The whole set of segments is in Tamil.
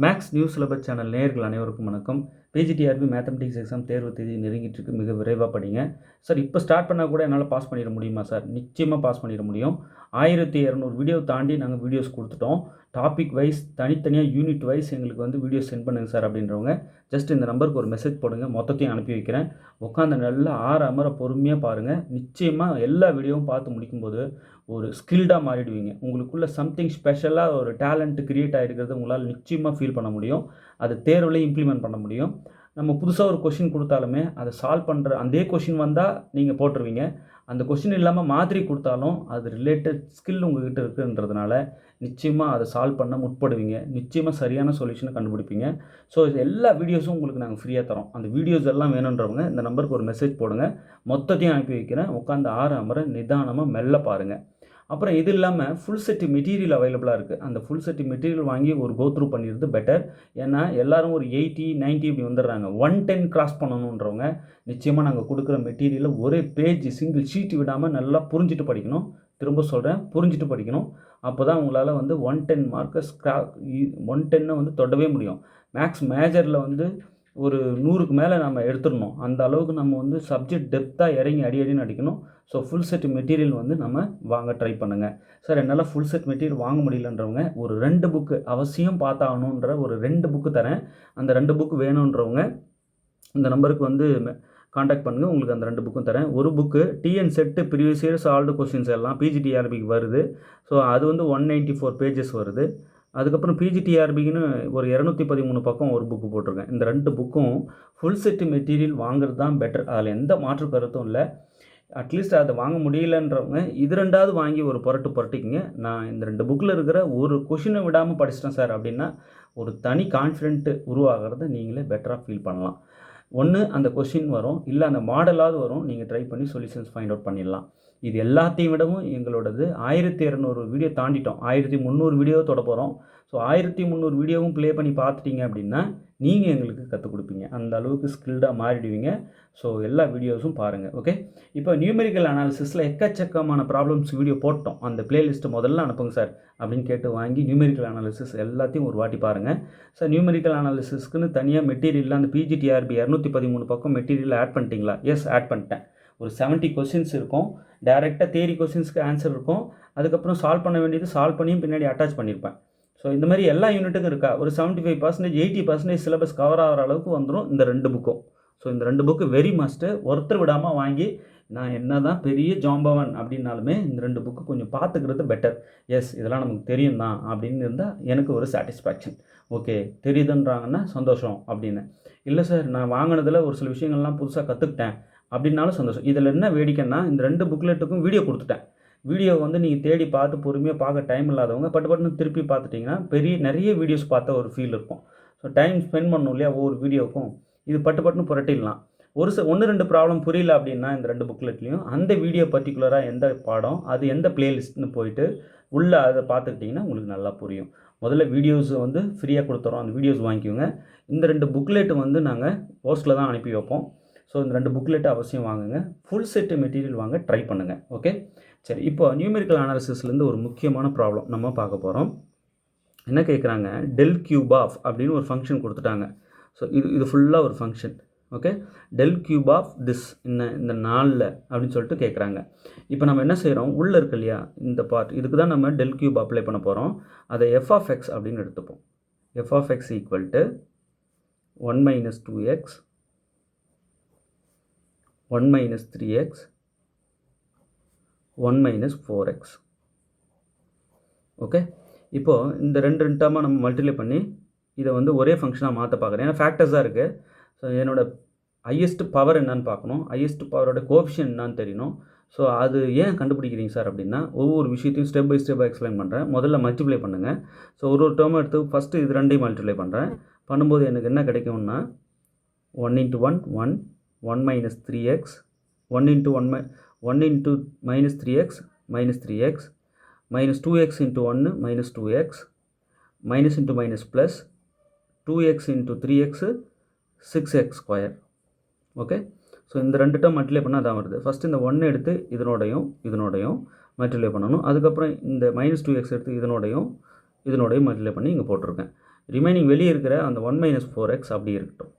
மேக்ஸ் நியூஸ் சிலபஸ் சேனல் நேயர்கள் அனைவருக்கும் வணக்கம். பிஜிடிஆர்பி மேத்தமெட்டிக்ஸ் எக்ஸாம் தேர்வு தேதி நெருங்கிட்டு இருக்கு. மிக விரைவாக படிங்க சார். இப்போ ஸ்டார்ட் பண்ணால் கூட என்னால் பாஸ் பண்ணிட முடியுமா சார்? நிச்சயமாக பாஸ் பண்ணிட முடியும். 1200 வீடியோ தாண்டி நாங்கள் வீடியோஸ் கொடுத்துட்டோம். டாபிக் வைஸ் தனித்தனியாக யூனிட் வைஸ் எங்களுக்கு வந்து வீடியோஸ் சென்ட் பண்ணுங்கள் சார் அப்படின்றவங்க ஜஸ்ட் இந்த நம்பருக்கு ஒரு மெசேஜ் போடுங்க. மொத்தத்தையும் அனுப்பி வைக்கிறேன். உட்காந்து நல்லா அமர பொறுமையாக பாருங்கள். நிச்சயமாக எல்லா வீடியோவும் பார்த்து முடிக்கும்போது ஒரு ஸ்கில்டாக மாறிடுவீங்க. உங்களுக்குள்ள சம்திங் ஸ்பெஷலாக ஒரு டேலண்ட் கிரியேட் ஆகிருக்கிறது உங்களால் நிச்சயமாக ஃபீல் பண்ண முடியும். அது தேர்வுலேயும் இம்ப்ளிமெண்ட் பண்ண முடியும். நம்ம புதுசாக ஒரு கொஷின் கொடுத்தாலுமே அதை சால்வ் பண்ணுற அதே கொஷின் வந்தால் நீங்கள் போட்டுருவீங்க. அந்த கொஷின் இல்லாமல் மாதிரி கொடுத்தாலும் அது ரிலேட்டட் ஸ்கில் உங்கள்கிட்ட இருக்குன்றதுனால நிச்சயமாக அதை சால்வ் பண்ண முற்படுவீங்க. நிச்சயமாக சரியான சொல்யூஷனை கண்டுபிடிப்பீங்க. ஸோ இது எல்லா வீடியோஸும் உங்களுக்கு நாங்கள் ஃப்ரீயாக தரோம். அந்த வீடியோஸ் எல்லாம் வேணுன்றவங்க இந்த நம்பருக்கு ஒரு மெசேஜ் போடுங்க. மொத்தத்தையும் அனுப்பி வைக்கிறேன். உட்காந்து அமர நிதானமாக மெல்ல பாருங்கள். அப்புறம் இது இல்லாமல் ஃபுல் செட் மெட்டீரியல் அவைலபிளாக இருக்குது. அந்த ஃபுல் செட் மெட்டீரியல் வாங்கி ஒரு கோத்ரூ பண்ணிடுறது பெட்டர். ஏன்னா எல்லோரும் ஒரு 80, 90 இப்படி வந்துடுறாங்க. 110 கிராஸ் பண்ணணுன்றவங்க நிச்சயமாக நாங்கள் கொடுக்குற மெட்டீரியலில் ஒரே பேஜ் சிங்கிள் ஷீட் விடாமல் நல்லா புரிஞ்சுட்டு படிக்கணும். திரும்ப சொல்கிறேன், புரிஞ்சுட்டு படிக்கணும். அப்போ தான் உங்களால் வந்து 110 மார்க்கை 110 வந்து தொடவே முடியும். மேக்ஸ் மேஜரில் வந்து ஒரு 100க்கு மேலே நம்ம எடுத்துடணும். அந்த அளவுக்கு நம்ம வந்து சப்ஜெக்ட் டெப்த்தாக இறங்கி அடின்னு அடிக்கணும். ஸோ ஃபுல் செட் மெட்டீரியல் வந்து நம்ம வாங்க ட்ரை பண்ணுங்கள் சார். என்னால் ஃபுல் செட் மெட்டீரியல் வாங்க முடியலன்றவங்க ஒரு 2 புக்கு அவசியம் பார்த்தாகணுன்ற ஒரு 2 புக்கு தரேன். அந்த 2 புக்கு வேணுன்றவங்க இந்த நம்பருக்கு வந்து காண்டாக்ட் பண்ணுங்கள். உங்களுக்கு அந்த 2 புக்கும் தரேன். ஒரு book TN set previous year solved questions எல்லாம் பிஜிடிஆர்பிக்கு வருது. ஸோ அது வந்து 194 பேஜஸ் வருது. அதுக்கப்புறம் பிஜிடிஆர்பிக்குன்னு ஒரு 213 பக்கம் ஒரு புக்கு போட்டிருக்கேன். இந்த 2 புக்கும் ஃபுல் செட்டு மெட்டீரியல் வாங்குறது தான் பெட்டர். அதில் எந்த மாற்று கருத்தும் இல்லை. அட்லீஸ்ட் அதை வாங்க முடியலன்றவங்க இது 2வது வாங்கி ஒரு புரட்டிக்கிங்க. நான் இந்த 2 புக்கில் இருக்கிற ஒரு கொஷினை விடாமல் படிச்சிட்டேன் சார் அப்படின்னா ஒரு தனி கான்ஃபிடென்ட்டு உருவாகிறத நீங்களே பெட்டராக ஃபீல் பண்ணலாம். ஒன்று அந்த கொஷின் வரும், இல்லை அந்த மாடலாவது வரும். நீங்கள் ட்ரை பண்ணி சொல்யூஷன்ஸ் ஃபைண்ட் அவுட் பண்ணிடலாம். இது எல்லாத்தையும் விடவும் எங்களோடது 1200 வீடியோ தாண்டிட்டோம். 1300 வீடியோ தொட போகிறோம். ஸோ 1300 வீடியோவும் ப்ளே பண்ணி பார்த்துட்டிங்க அப்படின்னா நீங்கள் எங்களுக்கு கற்றுக் கொடுப்பீங்க. அந்த அளவுக்கு ஸ்கில்டாக மாறிடுவீங்க. ஸோ எல்லா வீடியோஸும் பாருங்கள். ஓகே, இப்போ நியூமெரிக்கல் அனாலிசிஸில் எக்கச்சக்கமான ப்ராப்ளம்ஸ் வீடியோ போட்டோம். அந்த பிளேலிஸ்ட்டு முதல்ல அனுப்புங்க சார் அப்படின்னு கேட்டு வாங்கி நியூமெரிக்கல் அனாலிசிஸ் எல்லாத்தையும் ஒரு வாட்டி பாருங்கள் சார். நியூமெரிக்கல் அனாலிசிஸ்க்குன்னு தனியாக மெட்டீரியலில் அந்த பிஜிடிஆர்பி 213 பக்கம் மெட்டீரியல் ஆட் பண்ணிட்டீங்களா? எஸ், ஆட் பண்ணிட்டேன். ஒரு 70 கொஸ்டின்ஸ் இருக்கும். டைரெக்டாக தியரி கொஸ்டின்ஸ்க்கு ஆன்சர் இருக்கும். அதுக்கப்புறம் சால்வ் பண்ண வேண்டியது சால்வ் பண்ணியும் பின்னாடி அட்டாச் பண்ணியிருப்பேன். ஸோ இந்த மாதிரி எல்லா யூனிட்டுக்கும் இருக்கா ஒரு 75%, 80% சிலபஸ் கவர் ஆகிற அளவுக்கு வந்துடும் இந்த 2 புக்கும். ஸோ இந்த 2 புக்கு வெரி மஸ்ட்டு. ஒருத்தர் விடாமல் வாங்கி நான் என்ன தான் பெரிய ஜாம்பவன் அப்படின்னாலுமே இந்த 2 புக்கு கொஞ்சம் பார்த்துக்கிறது பெட்டர். எஸ், இதெல்லாம் நமக்கு தெரியும் தான் அப்படின்னு இருந்தால் எனக்கு ஒரு சாட்டிஸ்ஃபேக்ஷன். ஓகே, தெரியுதுன்றாங்கன்னா சந்தோஷம் அப்படின்னு. இல்லை சார், நான் வாங்கினதில் ஒரு சில விஷயங்கள்லாம் புதுசாக கற்றுக்கிட்டேன் அப்படின்னாலும் சந்தோஷம். இதில் என்ன வேடிக்கைன்னா இந்த 2 புக்லெட்டுக்கும் வீடியோ கொடுத்துட்டேன். வீடியோ வந்து நீங்கள் தேடி பார்த்து பொறுமையாக பார்க்க டைம் இல்லாதவங்க பட்டு திருப்பி பார்த்துட்டிங்கன்னா நிறைய வீடியோஸ் பார்த்த ஒரு ஃபீல் இருக்கும். ஸோ டைம் ஸ்பெண்ட் பண்ணணும் இல்லையா ஒவ்வொரு வீடியோவுக்கும். இது பட்டுன்னு புரட்டிடலாம். 1-2 ப்ராப்ளம் புரியல அப்படின்னா இந்த 2 புக்லெட்லேயும் அந்த வீடியோ பர்டிகுலராக எந்த பாடம் அது எந்த பிளேலிஸ்ட்னு போயிட்டு உள்ளே அதை பார்த்துக்கிட்டிங்கன்னா உங்களுக்கு நல்லா புரியும். முதல்ல வீடியோஸ் வந்து ஃப்ரீயாக கொடுத்துறோம். அந்த வீடியோஸ் வாங்கிக்கோங்க. இந்த 2 புக்லெட்டு வந்து நாங்கள் போஸ்ட்டில் தான் அனுப்பி வைப்போம். ஸோ இந்த 2 புக்லெட்டு அவசியம் வாங்குங்க. ஃபுல் செட்டு மெட்டீரியல் வாங்க ட்ரை பண்ணுங்கள். ஓகே, சரி. இப்போ நியூமெரிக்கல் அனாலிசிஸ்லேருந்து ஒரு முக்கியமான ப்ராப்ளம் நம்ம பார்க்க போகிறோம். என்ன கேட்குறாங்க, டெல் கியூப் ஆஃப் அப்படின்னு ஒரு ஃபங்க்ஷன் கொடுத்துட்டாங்க. ஸோ இது ஃபுல்லாக ஒரு function. Okay, del cube of this இந்த 4 அப்படின்னு சொல்லிட்டு கேட்குறாங்க. இப்போ நம்ம என்ன செய்கிறோம், உள்ளே இருக்கு இல்லையா இந்த பார்ட், இதுக்கு தான் நம்ம டெல் கியூப் அப்ளை பண்ண போகிறோம். அதை எஃப் ஆஃப் எக்ஸ் அப்படின்னு எடுத்துப்போம். F of x equal to 1 - 2x 1 - 3x 1 - 4x. Okay, இப்போது இந்த 2 டேர்மாக நம்ம மல்டிப்ளை பண்ணி இதை வந்து ஒரே ஃபங்க்ஷனாக மாற்ற பார்க்குறேன். ஏன்னா ஃபேக்டர்ஸாக இருக்குது. ஸோ என்னோடய ஹையஸ்ட் பவர் என்னன்னு பார்க்கணும். ஹையஸ்ட் பவரோட கோஎஃபிஷியன்ட் என்னன்னு தெரியணும். ஸோ அது ஏன் கண்டுபிடிக்கிறீங்க சார் அப்படின்னா ஒவ்வொரு விஷயத்தையும் ஸ்டெப் பை ஸ்டெப்பாக எக்ஸ்பிளைன் பண்ணுறேன். முதல்ல மல்டிப்ளை பண்ணுங்கள். ஸோ ஒரு டேர்ம் எடுத்து ஃபஸ்ட்டு இது 2ஐயும் மல்டிப்ளை பண்ணுறேன். பண்ணும்போது எனக்கு என்ன கிடைக்கும்னா 1 × 1 1 1 - 3x 1 × 1 - 3x -3x minus 2x into 1 minus 2x minus into minus plus 2x into 3x 6x square. Okay, so இந்த 2 டேர்ம் மல்டிப்ளை பண்ணால் அதான் வருது. ஃபஸ்ட்டு இந்த 1 எடுத்து இதனோடையும் மல்டிப்ளை பண்ணணும். அதுக்கப்புறம் இந்த -2x எடுத்து இதனோடையும் மல்டிப்ளை பண்ணி இங்கே போட்டிருக்கேன். ரிமைனிங் வெளியே இருக்கிற அந்த 1 மைனஸ் 4x அப்படியே இருக்கட்டும்.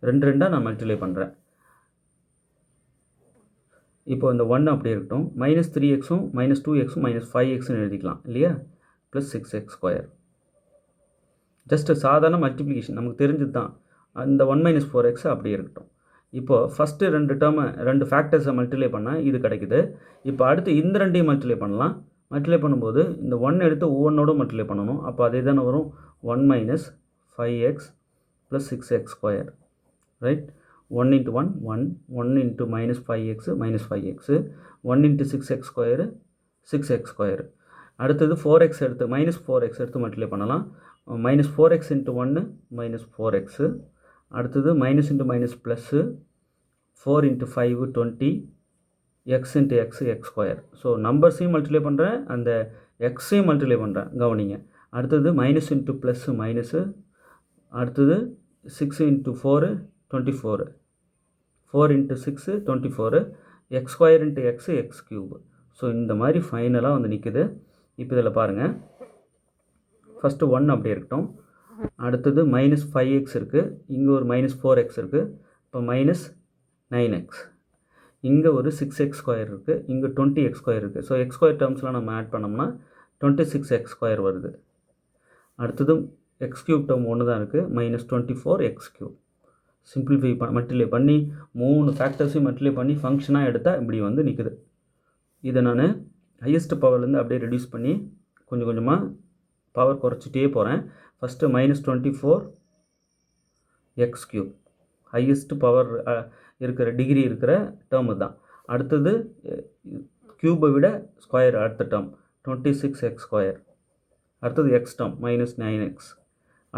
ரெண்டாக நான் மல்டிப்ளை பண்ணுறேன். இப்போ இந்த 1 அப்படியே இருக்கட்டும். மைனஸ் 3xும் மைனஸ் 2xும் மைனஸ் 5xன்னு எழுதிக்கலாம் இல்லையா? Plus 6x². ஜஸ்ட் சாதாரண மல்டிப்ளிகேஷன் நமக்கு தெரிஞ்சது தான். அந்த 1 மைனஸ் 4x அப்படியே இருக்கட்டும். இப்போது ஃபஸ்ட்டு 2 ஃபேக்டர்ஸை மல்டிப்ளை பண்ணால் இது கிடைக்குது. இப்போ அடுத்து இந்த 2ஐயும் மல்டிப்ளை பண்ணலாம். மல்டிப்ளை பண்ணும்போது இந்த 1 எடுத்து ஒவ்வொன்றோடு மல்டிப்ளை பண்ணணும். அப்போ அதே தானே வரும். 1 minus 5x plus 6x². Right? 1 into 1 1, 1 into minus 5x minus 5x, 1 into 6x², 6x². அடுத்தது 4x எடுத்து மைனஸ் 4x எடுத்து மல்டிப்ளை பண்ணலாம். Minus 4x into 1 minus 4x. அடுத்தது minus into minus plus 4 into 5 20, x into x x². So நம்பர்ஸையும் மல்டிப்ளை பண்ணுறேன், அந்த எக்ஸையும் மல்டிப்ளை பண்ணுறேன், கவனிங்க. அடுத்தது மைனஸ் இன்ட்டு ப்ளஸ்ஸு மைனஸு. அடுத்தது 6 into 4 24, 4 into 6 24, x² into x x³. So இந்த மாதிரி ஃபைனலாக வந்து நிற்குது. இப்போ இதில் பாருங்கள், ஃபஸ்ட்டு 1 அப்படியே இருக்கட்டும். அடுத்தது மைனஸ் 5x இருக்குது, இங்கே ஒரு மைனஸ் 4x இருக்குது. இப்போ மைனஸ் 9x, இங்கே ஒரு 6x² இருக்குது, இங்கே 20x² இருக்குது. ஸோ x² டேர்ம்ஸ்லாம் நம்ம ஆட் பண்ணோம்னா 26x² வருது. அடுத்தது x³ டேர்ம் ஒன்று தான் இருக்குது, மைனஸ் 24x³. சிம்பிளிஃபை மல்டிப்ளை பண்ணி 3 ஃபேக்டர்ஸையும் மல்டிப்ளை பண்ணி ஃபங்க்ஷனாக எடுத்தால் இப்படி வந்து நிற்குது. இதை நான் ஹையஸ்ட் பவர்லேருந்து அப்படியே ரெடியூஸ் பண்ணி கொஞ்சம் கொஞ்சமாக பவர் குறைச்சிட்டே போகிறேன். First minus 24x³ highest power இருக்கிற டிகிரி இருக்கிற டேர்மு தான். அடுத்தது க்யூபை விட ஸ்கொயர் அடுத்த டேர்ம் 26x². அடுத்தது எக்ஸ் டேர்ம் மைனஸ் 9x.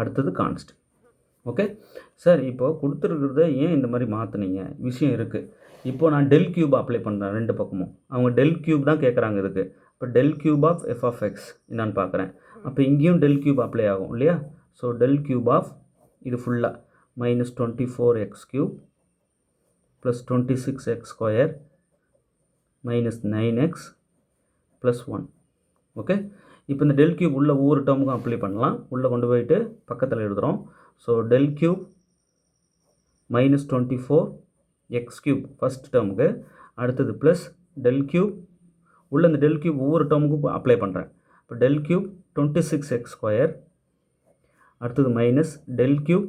அடுத்தது கான்ஸ்ட். ஓகே சார், இப்போது கொடுத்துருக்கிறத ஏன் இந்த மாதிரி மாற்றினீங்க? விஷயம் இருக்குது. இப்போது நான் டெல் க்யூப் அப்ளை பண்ணுறேன் ரெண்டு பக்கமும். அவங்க டெல் க்யூப் தான் கேட்குறாங்க இதுக்கு. இப்போ del cube of f of x என்னான்னு பார்க்குறேன். அப்போ இங்கேயும் டெல் க்யூப் அப்ளை ஆகும் இல்லையா? ஸோ டெல் க்யூப் ஆஃப் இது ஃபுல்லாக minus 24x³ plus 26x² minus 9x plus 1. Okay, இப்போ இந்த டெல் க்யூப் உள்ள ஒவ்வொரு டேர்முக்கும் அப்ளை பண்ணலாம். உள்ளே கொண்டு போயிட்டு பக்கத்தில் எழுதுகிறோம். So del cube minus 24x³ first டேர்முக்கு. அடுத்தது ப்ளஸ் டெல் க்யூப் உள்ள இந்த டெல் க்யூப் ஒவ்வொரு டேர்முக்கும் அப்ளை பண்ணுறேன். இப்போ டெல் க்யூப் 26x². அடுத்தது மைனஸ் டெல் க்யூப்,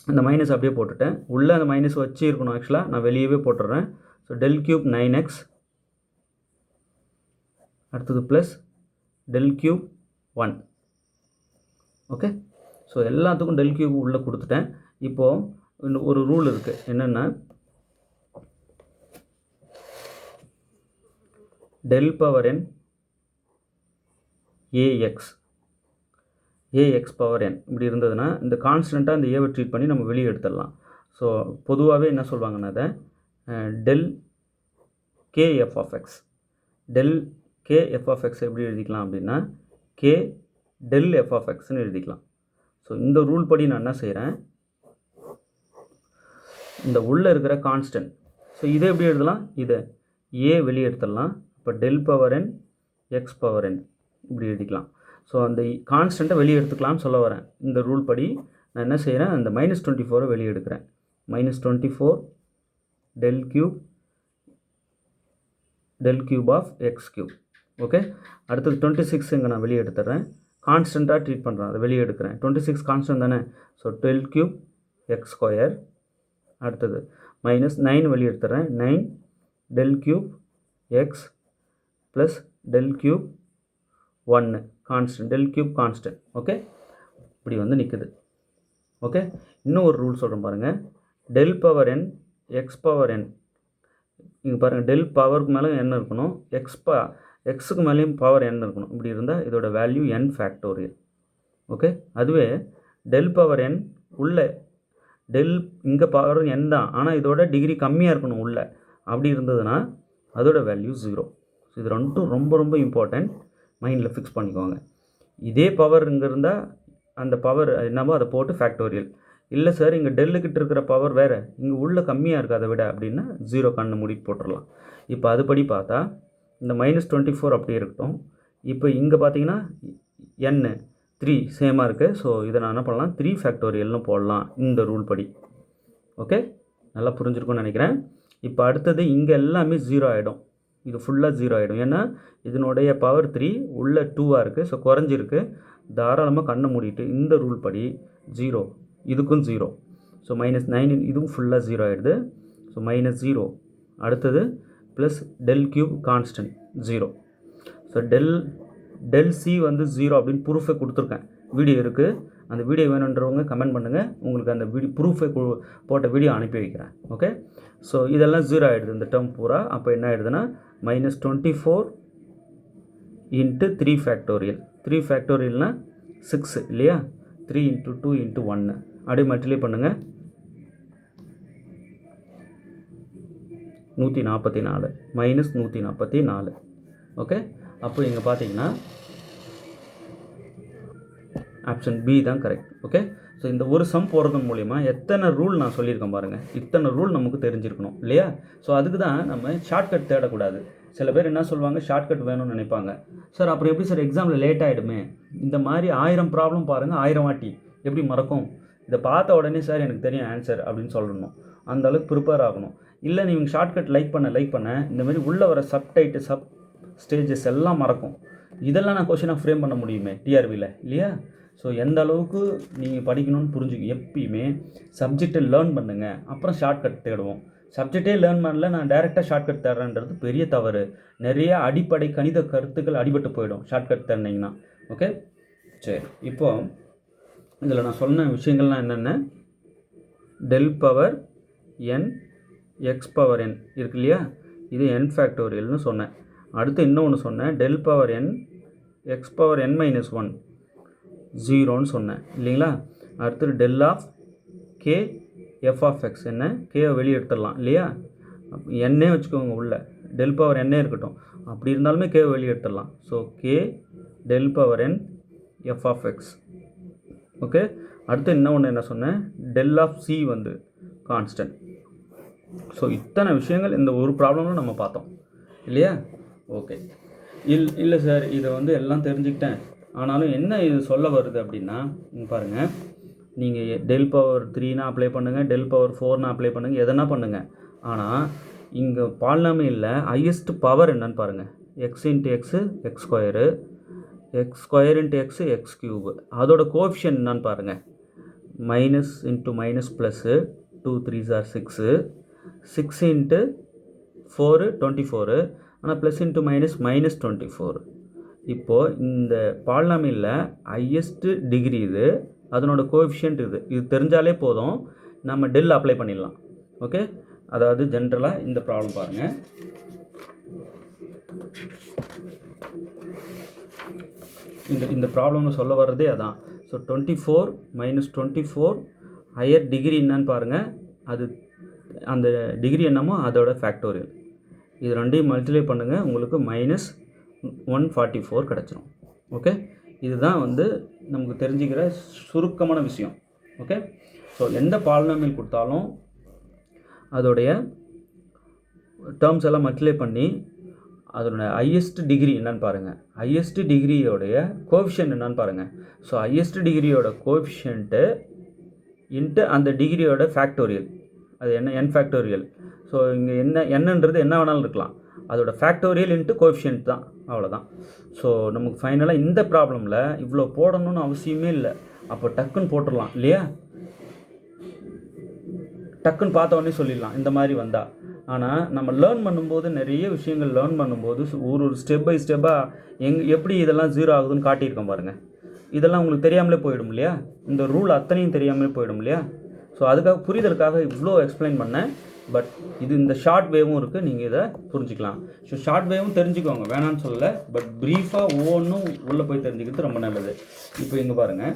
அந்த மைனஸ் அப்படியே போட்டுட்டேன். உள்ளே அந்த மைனஸ் வச்சு இருக்கணும், ஆக்சுவலாக நான் வெளியவே போட்டுடுறேன். So del cube 9x. அடுத்தது plus del cube 1. Okay, so எல்லாத்துக்கும் டெல் க்யூப் உள்ளே கொடுத்துட்டேன். இப்போது ஒரு ரூல் இருக்குது, என்னென்னா del power n ax power n இப்படி இருந்ததுன்னா இந்த கான்ஸ்டண்ட்டாக இந்த ஏவை ட்ரீட் பண்ணி நம்ம வெளியே எடுத்துடலாம். ஸோ பொதுவாகவே என்ன சொல்லுவாங்கன்னா அதை del K f of x, del K f of x எப்படி எழுதிக்கலாம் அப்படின்னா கே டெல் எஃப் ஆஃப் எக்ஸ்ன்னு எழுதிக்கலாம். ஸோ இந்த ரூல் படி நான் என்ன செய்கிறேன், இந்த உள்ளே இருக்கிற கான்ஸ்டன்ட், ஸோ இதை எப்படி எழுதலாம், இதை ஏ வெளியே எடுத்துடலாம். இப்போ del power n x power n இப்படி எழுதிக்கலாம். ஸோ அந்த கான்ஸ்டண்ட்டை வெளியே எடுத்துக்கலாம்னு சொல்ல வரேன். இந்த ரூல் படி நான் என்ன செய்கிறேன், அந்த மைனஸ் 24 வெளியே எடுக்கிறேன். Minus 24 del cube of x³. Okay, அடுத்தது 26 இங்கே நான் வெளியே எடுத்துடுறேன். கான்ஸ்டண்ட்டாக ட்ரீட் பண்ணுறேன், அதை வெளியே எடுக்கிறேன். 26 கான்ஸ்டன்ட் தானே. So del cube x². அடுத்தது மைனஸ் 9 வெளியே எடுத்துடுறேன். 9 del cube x plus del cube 1 constant, del cube constant. Okay, இப்படி வந்து நிற்குது. ஓகே, இன்னும் ஒரு ரூல் சொல்கிறேன் பாருங்கள். Del power n x power n, இங்கே பாருங்கள், டெல் பவருக்கு மேலே n இருக்கணும், எக்ஸுக்கு மேலேயும் பவர் n இருக்கணும். இப்படி இருந்தால் இதோட வேல்யூ n ஃபேக்டோரியல். ஓகே, அதுவே டெல் பவர் n உள்ள டெல் இங்கே பவர் n தான், ஆனால் இதோட டிகிரி கம்மியாக இருக்கணும் உள்ள. அப்படி இருந்ததுன்னா அதோட வேல்யூ 0. ஸோ இது ரெண்டும் ரொம்ப ரொம்ப இம்பார்ட்டன்ட், மைண்டில் ஃபிக்ஸ் பண்ணிக்கோங்க. இதே பவர் இங்கே இருந்தால் அந்த பவர் என்னவோ அதை போட்டு ஃபேக்டோரியல். இல்லை சார், இங்கே டெல்லுக்கிட்ட இருக்கிற பவர் வேறு, இங்கே உள்ள கம்மியாக இருக்குது அதை விட அப்படின்னா 0 கண்ணு மூடி போட்டுடலாம். இப்போ அதுபடி பார்த்தா இந்த மைனஸ் 24 அப்படியே இருக்கட்டும். இப்போ இங்கே பார்த்தீங்கன்னா n 3 சேமாக இருக்குது. ஸோ இதை நான் என்ன பண்ணலாம், 3 ஃபேக்டோரியல்னு போடலாம் இந்த ரூல் படி. ஓகே, நல்லா புரிஞ்சிருக்கும்னு நினைக்கிறேன். இப்போ அடுத்தது இங்கே எல்லாமே 0 ஆகிடும், இது ஃபுல்லாக 0 ஆகிடும். ஏன்னா இதனுடைய பவர் 3 உள்ள 2ஆக இருக்குது. ஸோ குறைஞ்சிருக்கு. தாராளமாக கண்ணை மூடிட்டு இந்த ரூல் படி 0, இதுக்கும் 0. ஸோ -9 இதுவும் ஃபுல்லாக 0 ஆகிடுது. ஸோ -0. அடுத்தது plus del cube constant 0. So del C வந்து 0 அப்படின்னு ப்ரூஃபை கொடுத்துருக்கேன். வீடியோ இருக்குது, அந்த வீடியோ வேணுன்றவங்க கமெண்ட் பண்ணுங்கள், உங்களுக்கு அந்த ப்ரூஃபை போட்ட வீடியோ அனுப்பி வைக்கிறேன். ஓகே, ஸோ இதெல்லாம் 0 ஆகிடுது இந்த டேர்ம் பூரா. அப்போ என்ன ஆகிடுதுன்னா -24 இன்ட்டு 3 ஃபேக்டோரியல். 3 ஃபேக்டோரியல்னால் 6 இல்லையா? 3 × 2 × 1 அப்படியே மல்டிப்ளை பண்ணுங்கள். 144 -144. ஓகே, அப்போ இங்கே பார்த்தீங்கன்னா ஆப்ஷன் பி தான் கரெக்ட். ஓகே, ஸோ இந்த ஒரு சம் போடுறது மூலிமா எத்தனை ரூல் நான் சொல்லியிருக்கேன் பாருங்கள், இத்தனை ரூல் நமக்கு தெரிஞ்சிருக்கணும் இல்லையா? ஸோ அதுக்கு தான் நம்ம ஷார்ட்கட் தேடக்கூடாது. சில பேர் என்ன சொல்லுவாங்க, ஷார்ட்கட் வேணும்னு நினைப்பாங்க. சார் அப்புறம் எப்படி சார் எக்ஸாமில் லேட் ஆகிடுமே? இந்த மாதிரி 1000 ப்ராப்ளம் பாருங்கள், 1000 வாட்டி எப்படி மறக்கும்? இதை பார்த்த உடனே சார் எனக்கு தெரியும் ஆன்சர் அப்படின்னு சொல்லணும். அந்த அளவுக்கு ப்ரிப்பேர் ஆகணும். இல்லை நீங்கள் ஷார்ட்கட் லைக் பண்ண இந்த மாதிரி உள்ளே வர சப் ஸ்டேஜஸ் எல்லாம் மறக்கும். இதெல்லாம் நான் கொஷினாக ஃப்ரேம் பண்ண முடியுமே டிஆர்பியில் இல்லையா? ஸோ எந்த அளவுக்கு நீங்கள் படிக்கணும்னு புரிஞ்சுக்க. எப்பயுமே சப்ஜெக்டை லேர்ன் பண்ணுங்கள், அப்புறம் ஷார்ட்கட் தேடுவோம். சப்ஜெக்டே லேர்ன் பண்ணல, நான் டைரெக்டாக ஷார்ட்கட் தேடுறேன்றது பெரிய தவறு. நிறைய அடிப்படை கணித கருத்துக்கள் அடிபட்டு போயிடும் ஷார்ட்கட் தேடினீங்கன்னா. ஓகே, சரி. இப்போ இதில் நான் சொன்ன விஷயங்கள்லாம் என்னென்ன, del power n x power n இருக்கு இல்லையா? இது n ஃபேக்டோரியல்னு சொன்னேன். அடுத்து இன்னொன்று சொன்னேன், del power n x power n - 1 0ன்னு சொன்னேன் இல்லைங்களா? அடுத்து del of K f of x, என்ன கேவை வெளியே எடுத்துடலாம் இல்லையா? என்னே வச்சுக்கோங்க, உள்ள டெல் பவர் என்னே இருக்கட்டும், அப்படி இருந்தாலுமே கேவை வெளியே எடுத்துடலாம். So K del power n f of x. Okay, அடுத்து இன்னொன்று என்ன சொன்னேன், டெல் ஆஃப் சி வந்து கான்ஸ்டன்ட். ஸோ இத்தனை விஷயங்கள் இந்த ஒரு ப்ராப்ளமும் நம்ம பார்த்தோம் இல்லையா? ஓகே, இல்லை சார் இதை வந்து எல்லாம் தெரிஞ்சுக்கிட்டேன், ஆனாலும் என்ன இது சொல்ல வருது அப்படின்னா, பாருங்கள், நீங்கள் டெல் பவர் 3னா அப்ளை பண்ணுங்கள், டெல் பவர் 4னா அப்ளை பண்ணுங்கள், எதனா பண்ணுங்கள். ஆனால் இங்கே பாலினாமியலில் ஹையஸ்ட் பவர் என்னன்னு பாருங்கள். X into x X square, X square into x X cube. அதோட கோஎஃபிஷியன்ட் என்னன்னு பாருங்கள். Minus into minus plus 2 3s are 6, 6 into 4 24, ஆனால் ப்ளஸ் இன்ட்டு மைனஸ் -24. இப்போது இந்த பாலினாமியலில் ஹையஸ்ட்டு டிகிரி இது, அதனோட கோஎஃபிஷியன்ட் இது தெரிஞ்சாலே போதும், நம்ம டெல் அப்ளை பண்ணிடலாம். ஓகே, அதாவது ஜென்ரலாக இந்த ப்ராப்ளம் பாருங்கள். இந்த ப்ராப்ளம்னு சொல்ல வர்றதே அதான். ஸோ 24 - 24 ஹையர் டிகிரி என்னன்னு பாருங்கள், அது அந்த டிகிரி என்னமோ அதோட ஃபேக்டோரியல். இது ரெண்டையும் மல்டிப்ளை பண்ணுங்கள், உங்களுக்கு -144 கிடச்சிரும். ஓகே, இதுதான் வந்து நமக்கு தெரிஞ்சுக்கிற சுருக்கமான விஷயம். ஓகே, ஸோ எந்த பாலினாமியல் கொடுத்தாலும் அதோடைய டேர்ம்ஸ் எல்லாம் மல்டிப்ளை பண்ணி அதோட ஹையஸ்ட் டிகிரி என்னன்னு பாருங்கள், ஹையஸ்ட் டிகிரியோடைய கோஎஃபிஷியன்ட் என்னன்னு பாருங்கள். ஸோ ஹையஸ்ட் டிகிரியோட கோஎஃபிஷியன்ட்டு இன்ட்டு அந்த டிகிரியோட ஃபேக்டோரியல், அது என்ன n ஃபேக்டோரியல். ஸோ இங்கே என்னன்றது என்ன வேணாலும் இருக்கலாம், அதோட ஃபேக்டோரியல் இன்ட்டு கோஎஃபிஷியன்ட் தான், அவ்வளோதான். ஸோ நமக்கு ஃபைனலாக இந்த ப்ராப்ளமில் இவ்வளோ போடணும்னு அவசியமே இல்லை. அப்போ டக்குன்னு போட்டுடலாம் இல்லையா? டக்குன்னு பார்த்த உடனே சொல்லிடலாம் இந்த மாதிரி வந்தால். ஆனால் நம்ம லேர்ன் பண்ணும்போது, நிறைய விஷயங்கள் லேர்ன் பண்ணும்போது ஒரு ஸ்டெப் பை ஸ்டெப்பாக எப்படி இதெல்லாம் 0 ஆகுதுன்னு காட்டியிருக்கோம் பாருங்கள். இதெல்லாம் உங்களுக்கு தெரியாமலே போயிடும் இல்லையா? இந்த ரூல் அத்தனையும் தெரியாமலே போயிடும் இல்லையா? ஸோ அதுக்காக புரிதலுக்காக இவ்வளோ எக்ஸ்பிளைன் பண்ணேன். பட் இது இந்த ஷார்ட் வேவும் இருக்குது, நீங்கள் இதை புரிஞ்சிக்கலாம். ஸோ ஷார்ட் வேவும் தெரிஞ்சுக்கோங்க, வேணான்னு சொல்லலை. பட் ப்ரீஃபாக ஒவ்வொன்றும் உள்ளே போய் தெரிஞ்சுக்கிறது ரொம்ப நல்லது. இப்போ இங்கே பாருங்கள்,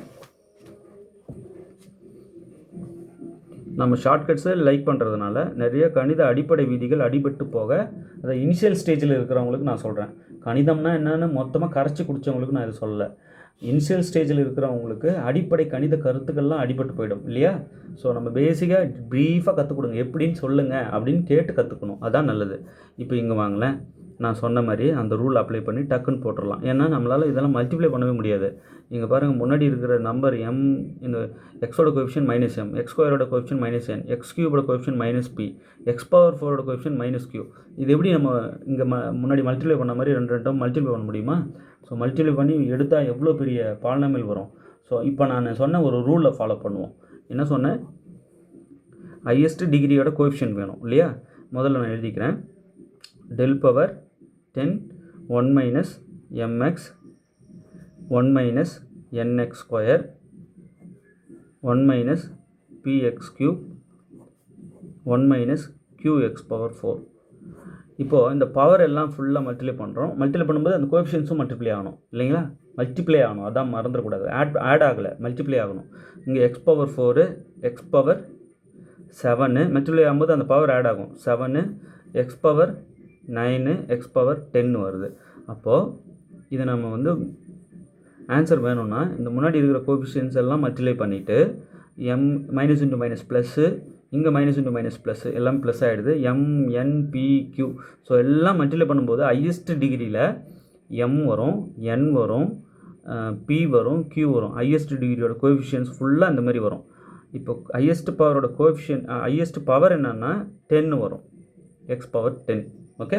நம்ம ஷார்ட்கட்ஸை லைக் பண்ணுறதுனால நிறைய கணித அடிப்படை விதிகள் அடிபட்டு போக, அதை இனிஷியல் ஸ்டேஜில் இருக்கிறவங்களுக்கு நான் சொல்கிறேன். கணிதம்னா என்னென்னு மொத்தமாக கரைச்சி குடித்தவங்களுக்கு நான் இதை சொல்லலை. இனிஷியல் ஸ்டேஜில் இருக்கிறவங்களுக்கு அடிப்படை கணித கருத்துக்கள்லாம் அடிபட்டு போயிடும் இல்லையா? ஸோ நம்ம பேசிக்காக ப்ரீஃபாக கற்றுக் கொடுங்க, எப்படின்னு சொல்லுங்கள் அப்படின்னு கேட்டு கற்றுக்கணும், அதான் நல்லது. இப்போ இங்கே வாங்களேன், நான் சொன்ன மாதிரி அந்த ரூல் அப்ளை பண்ணி டக்குன்னு போட்டுடலாம். ஏன்னா நம்மளால் இதெல்லாம் மல்டிப்ளை பண்ணவே முடியாது. இங்கே பாருங்கள், முன்னாடி இருக்கிற நம்பர் எம், இந்த எக்ஸோட கோஎஃபிஷியன்ட் மைனஸ் எம், எக்ஸ் ஸ்கொயரோட கோஎஃபிஷியன்ட் மைனஸ் என், எக்ஸ் கியூபோட coefficient minus P, X power 4ஓட கோஎஃபிஷியன்ட் மைனஸ் கியூ. இது எப்படி நம்ம இங்கே முன்னாடி மல்டிப்ளை பண்ண மாதிரி ரெண்டு டேர்ம் மல்டிப்ளை பண்ண முடியுமா? ஸோ மல்டிப்ளை பண்ணி எடுத்தால் எவ்வளோ பெரிய பாலினாமியல் வரும். ஸோ இப்போ நான் சொன்ன ஒரு ரூலை ஃபாலோ பண்ணுவோம். என்ன சொன்னேன்? ஹையஸ்ட் டிகிரியோட கோஎஃபிஷியன்ட் வேணும் இல்லையா? முதல்ல நான் எழுதிக்கிறேன். Del power 10 1 minus mx 1 minus nx square 1 minus px cube 1 minus qx power 4. இப்போது இந்த பவர் எல்லாம் ஃபுல்லாக மல்டிப்ளை பண்ணுறோம். மல்டிப்ளை பண்ணும்போது அந்த கோஎஃபிஷியன்ஸும் மல்டிப்ளை ஆகணும் இல்லைங்களா? மல்டிப்ளை ஆகணும், அதான் மறந்துடக்கூடாது. ஆட் ஆகலை, மல்டிப்ளை ஆகணும். இங்கே X power 4 X power 7 multiply ஆகும்போது அந்த பவர் ஆட் ஆகும். 7 எக்ஸ் பவர் 9 எக்ஸ் பவர் 10 வருது. அப்போது இதை நம்ம வந்து ஆன்சர் வேணும்னா இந்த முன்னாடி இருக்கிற கோஎஃபிஷியன்ஸ் எல்லாம் மல்டிப்ளை பண்ணிவிட்டு M minus into minus plus, இங்கே மைனஸ் இன்ட்டு மைனஸ் ப்ளஸ்ஸு, எல்லாம் ப்ளஸ் ஆகிடுது. M N P Q. So எல்லாம் மல்டிப்ளை பண்ணும்போது ஹையஸ்ட் டிகிரியில் எம் வரும், என் வரும், பி வரும், கியூ வரும். ஹையஸ்ட் டிகிரியோட கோஎஃபிஷியன்ஸ் ஃபுல்லாக இந்த மாதிரி வரும். இப்போ ஹையஸ்ட் பவரோட கோஎஃபிஷியன்ட் ஹையஸ்ட் பவர் என்னன்னா 10 வரும், எக்ஸ் பவர் 10. ஓகே,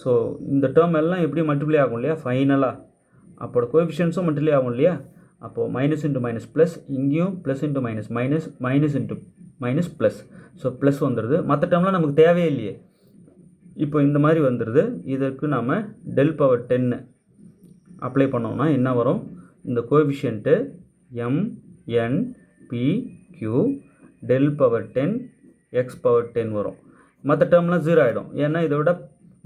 ஸோ இந்த டேர்ம் எல்லாம் எப்படி மல்டிப்ளை ஆகும் இல்லையா ஃபைனலாக? அப்போட கோஎஃபிஷியன்ஸும் மல்டிப்ளை ஆகும் இல்லையா? அப்போது மைனஸ் இன்ட்டு மைனஸ் ப்ளஸ், இங்கேயும் plus into minus, minus into minus plus. So plus வந்துடுது. மற்ற டேர்ம்லாம் நமக்கு தேவையே இல்லையே. இப்போ இந்த மாதிரி வந்துடுது. இதற்கு நாம் டெல் பவர் 10 அப்ளை பண்ணோம்னா என்ன வரும்? இந்த coefficient M N P Q del power 10 x power 10 வரும். மற்ற டேர்ம்லாம் 0 ஆகிடும். ஏன்னா இதை விட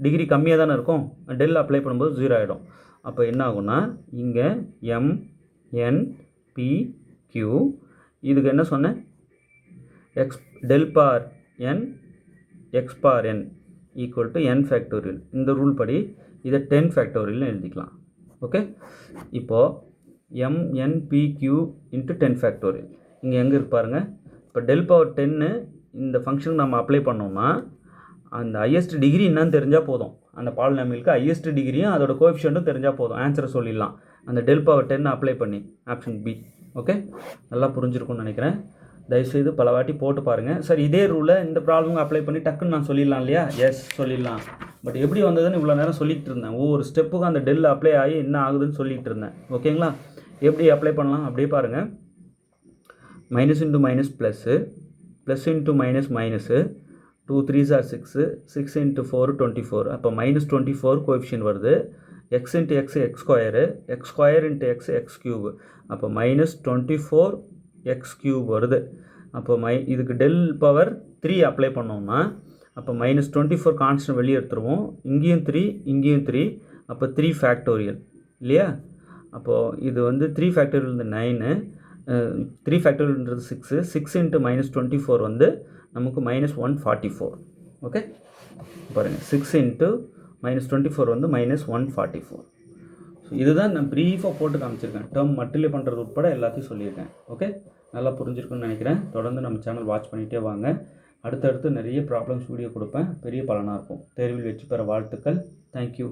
டிகிரி கம்மியாக தானே இருக்கும். டெல் அப்ளை பண்ணும்போது 0 ஆகிடும். அப்போ என்ன ஆகும்னா இங்கே எம் என் பி கியூ, இதுக்கு என்ன சொன்னேன்? X del bar n x bar n equal to n factorial. இந்த ரூல் படி இதை 10 ஃபேக்டோரியல்னு எழுதிக்கலாம். ஓகே, இப்போது M N P Q into 10 factorial இங்கே எங்கே இருப்பாருங்க? இப்போ டெல் பவர் 10 இந்த ஃபங்க்ஷனுக்கு நம்ம அப்ளை பண்ணோம்னா அந்த ஹையஸ்ட் டிகிரி என்னன்னு தெரிஞ்சால் போதும். அந்த பாலினாமியலுக்கு ஹையஸ்ட் டிகிரியும் அதோட கோஎஃபிஷியன்ட்டும் தெரிஞ்சால் போதும், ஆன்சரை சொல்லிடலாம் அந்த டெல் பவர் 10 அப்ளை பண்ணி. Option B. ஓகே, நல்லா புரிஞ்சிருக்கும்னு நினைக்கிறேன். தயவுசெய்து பல வாட்டி போட்டு பாருங்கள். சார் இதே ரூலை இந்த ப்ராப்ளமும் அப்ளை பண்ணி டக்குன்னு நான் சொல்லிடலாம் இல்லையா? எஸ், சொல்லிடலாம். பட் எப்படி வந்ததுன்னு இவ்வளோ நேரம் சொல்லிகிட்டு இருந்தேன். ஒவ்வொரு ஸ்டெப்புக்கும் அந்த டெல் அப்ளை ஆகி என்ன ஆகுதுன்னு சொல்லிகிட்டு இருந்தேன். ஓகேங்களா? எப்படி அப்ளை பண்ணலாம் அப்படியே பாருங்கள். Minus into minus plus, plus into minus minus, 2 3s are 6, 6 into 4 24. அப்போ மைனஸ் 24 கோஎஃபிஷியன்ட் வருது. X into X X square, X square into X X cube. அப்போ மைனஸ் 24 எக்ஸ் கியூப் வருது. அப்போ இதுக்கு டெல் பவர் 3 அப்ளை பண்ணோம்னா அப்போ மைனஸ் 24 கான்ஸ்டன்ட் வெளியே எடுத்துருவோம். இங்கேயும் 3 இங்கேயும் 3, அப்போ 3 ஃபேக்டோரியல் இல்லையா? அப்போது இது வந்து 3 ஃபேக்டோரியல் வந்து 9, 3 ஃபேக்டோரியல்ன்றது 6, 6 இன்ட்டு மைனஸ் 24 வந்து நமக்கு மைனஸ் 144. ஓகே, பாருங்கள் 6 இன்ட்டு மைனஸ் 24 வந்து மைனஸ் 144. ஸோ இதுதான் நான் ப்ரீஃபாக போட்டு காமிச்சிருக்கேன். டேர்ம் மல்டிப்ளை பண்ணுறது உட்பட எல்லாத்தையும் சொல்லியிருக்கேன். ஓகே, நல்லா புரிஞ்சிருக்குன்னு நினைக்கிறேன். தொடர்ந்து நம்ம சேனல் வாட்ச் பண்ணிகிட்டே வாங்க. அடுத்தடுத்து நிறைய ப்ராப்ளம்ஸ் வீடியோ கொடுப்பேன். பெரிய பலனாக இருக்கும். தேர்வில் வெற்றி பெற வாழ்த்துக்கள். தேங்க்யூ.